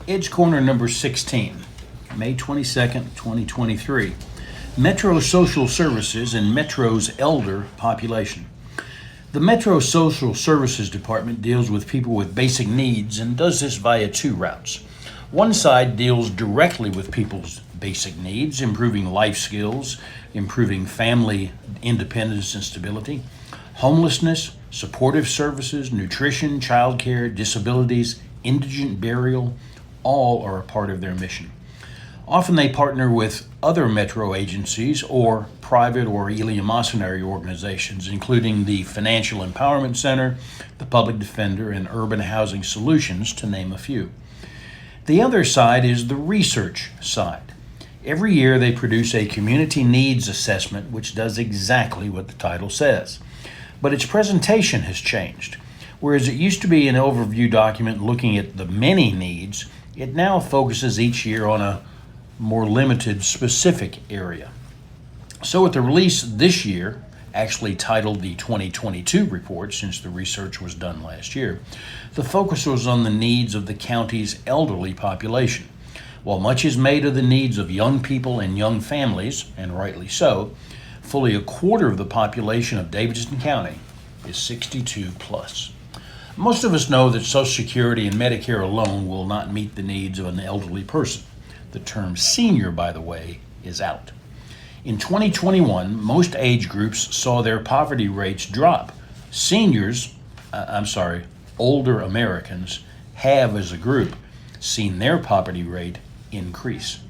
Edge Corner number 16, May 22nd, 2023. Metro Social Services and Metro's elder population. The Metro Social Services Department deals with people with basic needs and does this via two routes. One side deals directly with people's basic needs, improving life skills, improving family independence and stability, homelessness, supportive services, nutrition, childcare, disabilities, indigent burial, all are a part of their mission. Often they partner with other Metro agencies or private or eleemosynary organizations, including the Financial Empowerment Center, the Public Defender, and Urban Housing Solutions, to name a few. The other side is the research side. Every year they produce a community needs assessment, which does exactly what the title says. But its presentation has changed. Whereas it used to be an overview document looking at the many needs, it now focuses each year on a more limited specific area. So at the release this year, actually titled the 2022 report since the research was done last year, the focus was on the needs of the county's elderly population. While much is made of the needs of young people and young families, and rightly so, fully a quarter of the population of Davidson County is 62 plus. Most of us know that Social Security and Medicare alone will not meet the needs of an elderly person. The term senior, by the way, is out. In 2021, most age groups saw their poverty rates drop. Older Americans have, as a group, seen their poverty rate increase.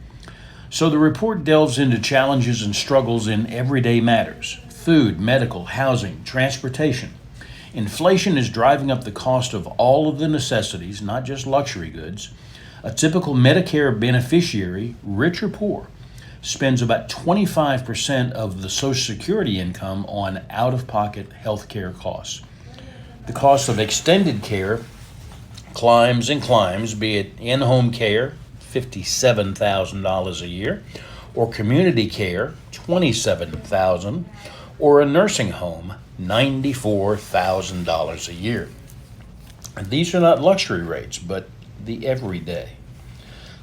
So the report delves into challenges and struggles in everyday matters: food, medical, housing, transportation. Inflation is driving up the cost of all of the necessities, not just luxury goods. A typical Medicare beneficiary, rich or poor, spends about 25% of the Social Security income on out-of-pocket health care costs. The cost of extended care climbs and climbs, be it in-home care, $57,000 a year, or community care, $27,000, or a nursing home, $94,000 a year. And these are not luxury rates, but the everyday.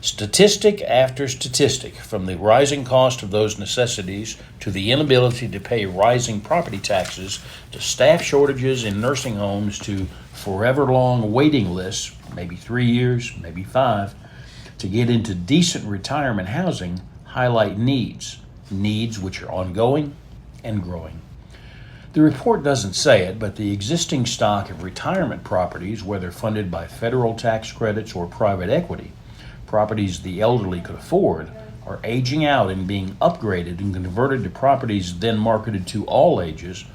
Statistic after statistic, from the rising cost of those necessities to the inability to pay rising property taxes to staff shortages in nursing homes to forever long waiting lists, maybe 3 years, maybe 5, to get into decent retirement housing, highlight needs which are ongoing and growing. The report doesn't say it, but the existing stock of retirement properties, whether funded by federal tax credits or private equity, properties the elderly could afford, are aging out and being upgraded and converted to properties then marketed to all ages,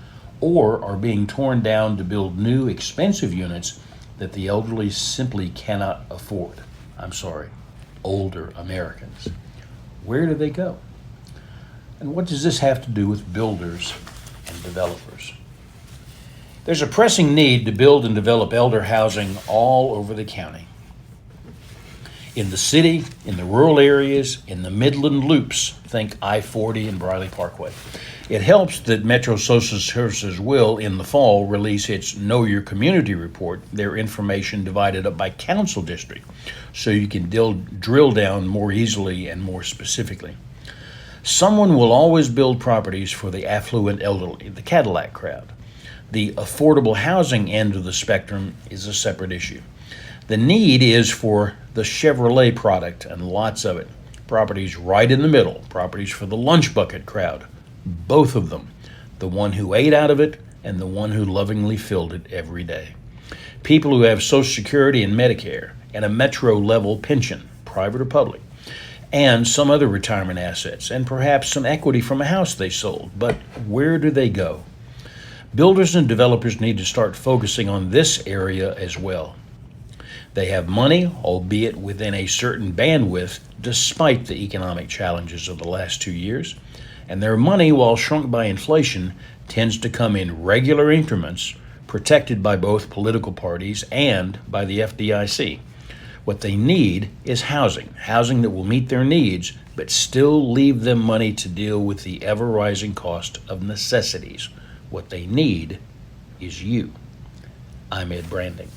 or are being torn down to build new expensive units that the elderly simply cannot afford. Older Americans. Where do they go? And what does this have to do with builders and developers? There's a pressing need to build and develop elder housing all over the county. In the city, in the rural areas, in the Midland loops, think I-40 and Briley Parkway. It helps that Metro Social Services will, in the fall, release its Know Your Community report, their information divided up by council district, so you can drill down more easily and more specifically. Someone will always build properties for the affluent elderly, the Cadillac crowd. The affordable housing end of the spectrum is a separate issue. The need is for the Chevrolet product, and lots of it. Properties right in the middle, properties for the lunch bucket crowd. Both of them, the one who ate out of it and the one who lovingly filled it every day. People who have Social Security and Medicare and a Metro level pension, private or public, and some other retirement assets, and perhaps some equity from a house they sold. But where do they go? Builders and developers need to start focusing on this area as well. They have money, albeit within a certain bandwidth, despite the economic challenges of the last 2 years. And their money, while shrunk by inflation, tends to come in regular increments, protected by both political parties and by the FDIC. What they need is housing that will meet their needs, but still leave them money to deal with the ever-rising cost of necessities. What they need is you. I'm Ed Branding.